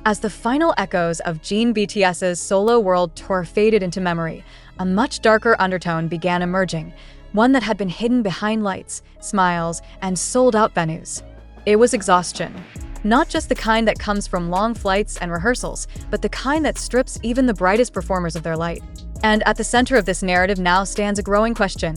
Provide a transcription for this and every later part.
As the final echoes of Jin BTS's solo world tour faded into memory, a much darker undertone began emerging, one that had been hidden behind lights, smiles, and sold-out venues. It was exhaustion. Not just the kind that comes from long flights and rehearsals, but the kind that strips even the brightest performers of their light. And at the center of this narrative now stands a growing question.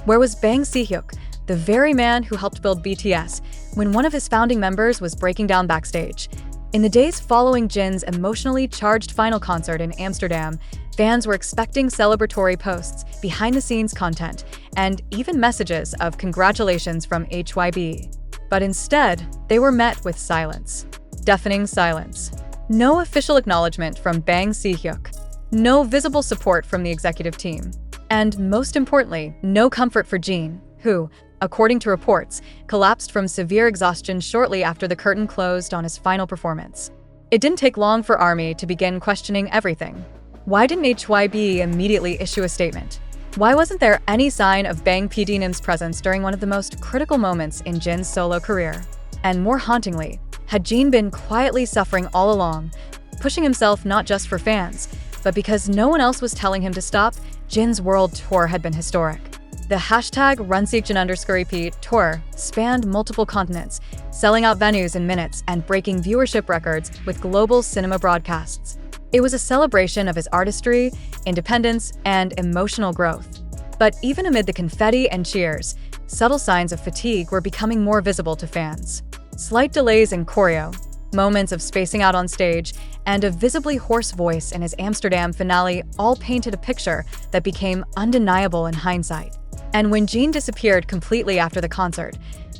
Where was Bang Si-hyuk, the very man who helped build BTS, when one of his founding members was breaking down backstage? In the days following Jin's emotionally charged final concert in Amsterdam, fans were expecting celebratory posts, behind-the-scenes content, and even messages of congratulations from HYB. But instead, they were met with silence. Deafening silence. No official acknowledgement from Bang Si-hyuk. No visible support from the executive team. And most importantly, no comfort for Jin, who, according to reports, collapsed from severe exhaustion shortly after the curtain closed on his final performance. It didn't take long for ARMY to begin questioning everything. Why didn't HYB immediately issue a statement? Why wasn't there any sign of Bang PDNim's presence during one of the most critical moments in Jin's solo career? And more hauntingly, had Jin been quietly suffering all along, pushing himself not just for fans, but because no one else was telling him to stop? Jin's world tour had been historic. The #Seokjin_EP tour spanned multiple continents, selling out venues in minutes and breaking viewership records with global cinema broadcasts. It was a celebration of his artistry, independence, and emotional growth. But even amid the confetti and cheers, subtle signs of fatigue were becoming more visible to fans. Slight delays in choreo, moments of spacing out on stage, and a visibly hoarse voice in his Amsterdam finale all painted a picture that became undeniable in hindsight. And when Jin disappeared completely after the concert,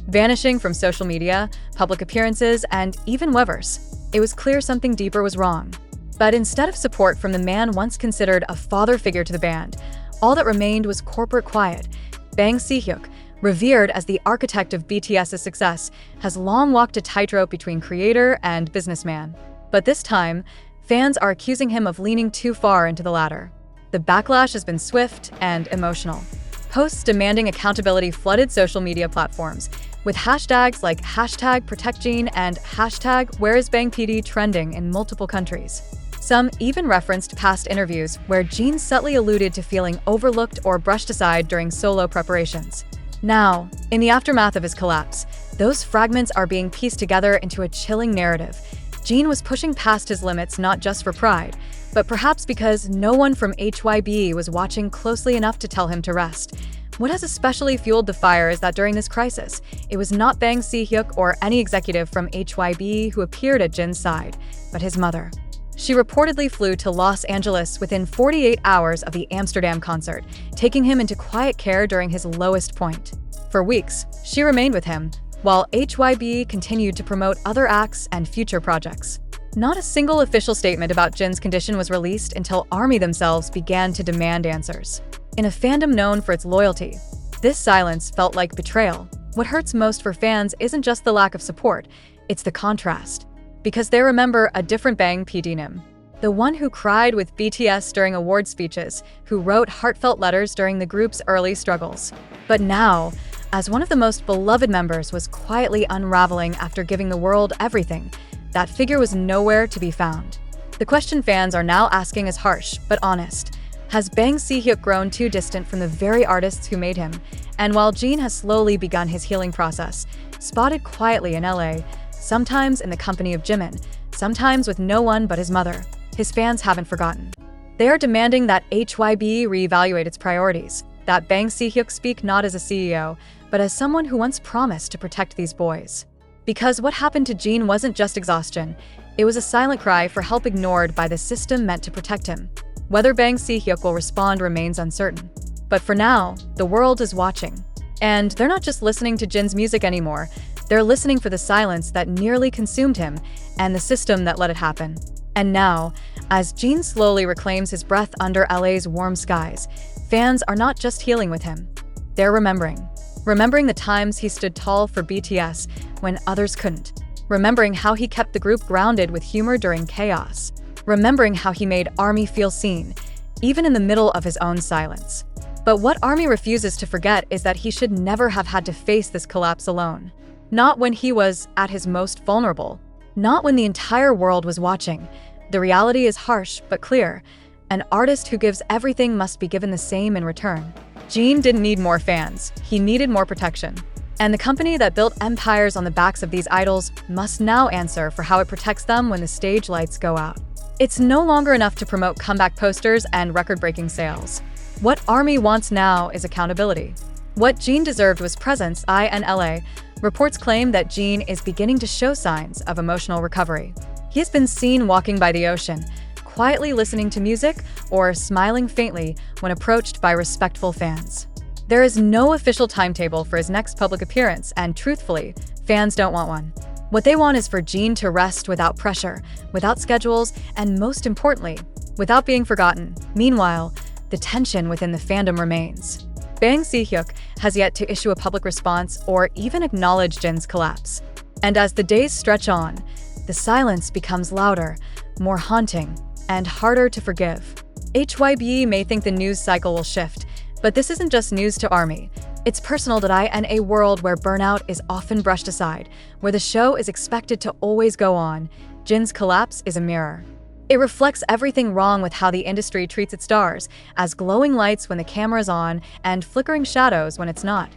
vanishing from social media, public appearances, and even Weverse, it was clear something deeper was wrong. But instead of support from the man once considered a father figure to the band, all that remained was corporate quiet. Bang Si-hyuk, revered as the architect of BTS's success, has long walked a tightrope between creator and businessman. But this time, fans are accusing him of leaning too far into the latter. The backlash has been swift and emotional. Posts demanding accountability flooded social media platforms, with hashtags like #ProtectJin and #WhereIsBangPD trending in multiple countries. Some even referenced past interviews where Jin subtly alluded to feeling overlooked or brushed aside during solo preparations. Now, in the aftermath of his collapse, those fragments are being pieced together into a chilling narrative. Jin was pushing past his limits not just for pride, but perhaps because no one from HYB was watching closely enough to tell him to rest. What has especially fueled the fire is that during this crisis, it was not Bang Si-hyuk or any executive from HYB who appeared at Jin's side, but his mother. She reportedly flew to Los Angeles within 48 hours of the Amsterdam concert, taking him into quiet care during his lowest point. For weeks, she remained with him, while HYB continued to promote other acts and future projects. Not a single official statement about Jin's condition was released until ARMY themselves began to demand answers. In a fandom known for its loyalty, this silence felt like betrayal. What hurts most for fans isn't just the lack of support, it's the contrast. Because they remember a different Bang PDnim. The one who cried with BTS during award speeches, who wrote heartfelt letters during the group's early struggles. But now, as one of the most beloved members was quietly unraveling after giving the world everything, that figure was nowhere to be found. The question fans are now asking is harsh, but honest. Has Bang Si-hyuk grown too distant from the very artists who made him? And while Jin has slowly begun his healing process, spotted quietly in LA, sometimes in the company of Jimin, sometimes with no one but his mother, his fans haven't forgotten. They are demanding that HYB reevaluate its priorities, that Bang Si-hyuk speak not as a CEO, but as someone who once promised to protect these boys. Because what happened to Jin wasn't just exhaustion, it was a silent cry for help ignored by the system meant to protect him. Whether Bang Si-hyuk will respond remains uncertain. But for now, the world is watching. And they're not just listening to Jin's music anymore, they're listening for the silence that nearly consumed him and the system that let it happen. And now, as Jin slowly reclaims his breath under LA's warm skies, fans are not just healing with him. They're remembering. Remembering the times he stood tall for BTS when others couldn't. Remembering how he kept the group grounded with humor during chaos. Remembering how he made ARMY feel seen, even in the middle of his own silence. But what ARMY refuses to forget is that he should never have had to face this collapse alone. Not when he was at his most vulnerable. Not when the entire world was watching. The reality is harsh but clear. An artist who gives everything must be given the same in return. Jin didn't need more fans, he needed more protection. And the company that built empires on the backs of these idols must now answer for how it protects them when the stage lights go out. It's no longer enough to promote comeback posters and record-breaking sales. What ARMY wants now is accountability. What Jin deserved was presence. INLA reports claim that Jin is beginning to show signs of emotional recovery. He has been seen walking by the ocean, quietly listening to music or smiling faintly when approached by respectful fans. There is no official timetable for his next public appearance, and truthfully, fans don't want one. What they want is for Jin to rest without pressure, without schedules, and most importantly, without being forgotten. Meanwhile, the tension within the fandom remains. Bang Si-hyuk has yet to issue a public response or even acknowledge Jins' collapse. And as the days stretch on, the silence becomes louder, more haunting, and harder to forgive. HYBE may think the news cycle will shift, but this isn't just news to ARMY. It's personal in a world where burnout is often brushed aside, where the show is expected to always go on. Jins' collapse is a mirror. It reflects everything wrong with how the industry treats its stars, as glowing lights when the camera's on and flickering shadows when it's not.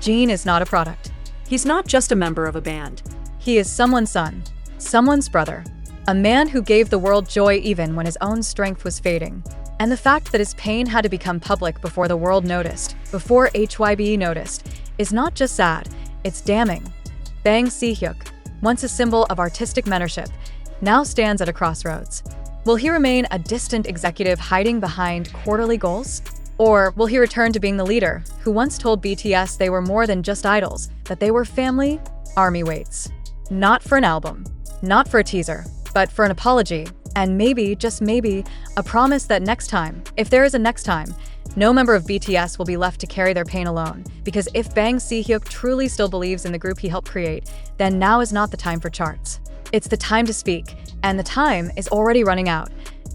Jin is not a product. He's not just a member of a band. He is someone's son, someone's brother, a man who gave the world joy even when his own strength was fading. And the fact that his pain had to become public before the world noticed, before HYBE noticed, is not just sad, it's damning. Bang Si-hyuk, once a symbol of artistic mentorship, now stands at a crossroads. Will he remain a distant executive hiding behind quarterly goals? Or will he return to being the leader who once told BTS they were more than just idols, that they were family? ARMY waits. Not for an album, not for a teaser, but for an apology, and maybe, just maybe, a promise that next time, if there is a next time, no member of BTS will be left to carry their pain alone. Because if Bang Si-hyuk truly still believes in the group he helped create, then now is not the time for charts. It's the time to speak, and the time is already running out.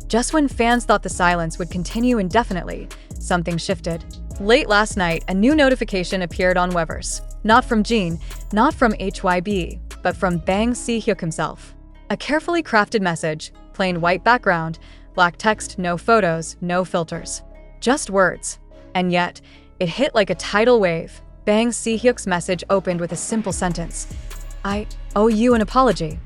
Just when fans thought the silence would continue indefinitely, something shifted. Late last night, a new notification appeared on Weverse. Not from Jin, not from HYBE, but from Bang Si-hyuk himself. A carefully crafted message, plain white background, black text, no photos, no filters. Just words. And yet, it hit like a tidal wave. Bang Si-hyuk's message opened with a simple sentence. I owe you an apology.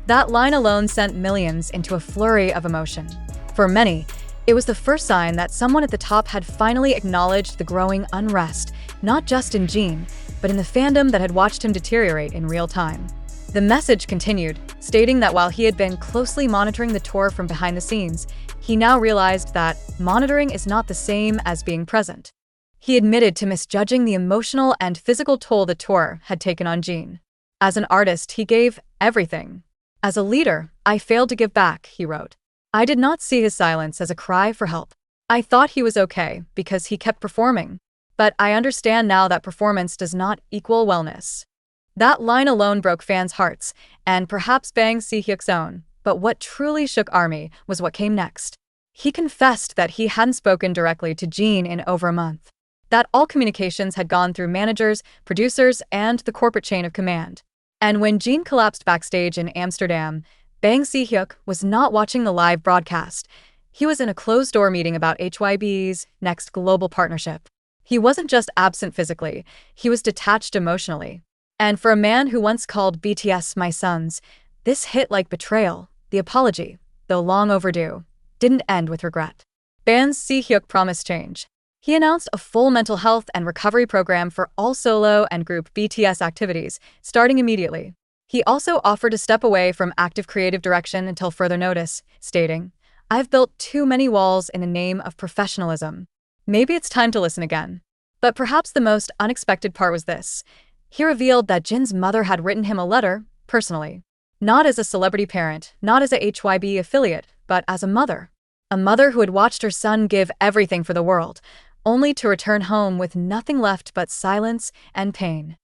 That line alone sent millions into a flurry of emotion. For many, it was the first sign that someone at the top had finally acknowledged the growing unrest, not just in Jin, but in the fandom that had watched him deteriorate in real time. The message continued, stating that while he had been closely monitoring the tour from behind the scenes, he now realized that monitoring is not the same as being present. He admitted to misjudging the emotional and physical toll the tour had taken on Jin. As an artist, he gave everything. As a leader, I failed to give back, he wrote. I did not see his silence as a cry for help. I thought he was okay because he kept performing. But I understand now that performance does not equal wellness. That line alone broke fans' hearts, and perhaps Bang Si-hyuk's own. But what truly shook ARMY was what came next. He confessed that he hadn't spoken directly to Jin in over a month. That all communications had gone through managers, producers, and the corporate chain of command. And when Jin collapsed backstage in Amsterdam, Bang Si-hyuk was not watching the live broadcast. He was in a closed-door meeting about HYBE's next global partnership. He wasn't just absent physically, he was detached emotionally. And for a man who once called BTS my sons, this hit like betrayal. The apology, though long overdue, didn't end with regret. Bang Si-hyuk promised change. He announced a full mental health and recovery program for all solo and group BTS activities, starting immediately. He also offered to step away from active creative direction until further notice, stating, I've built too many walls in the name of professionalism. Maybe it's time to listen again. But perhaps the most unexpected part was this. He revealed that Jin's mother had written him a letter, personally. Not as a celebrity parent, not as a HYBE affiliate, but as a mother. A mother who had watched her son give everything for the world, only to return home with nothing left but silence and pain.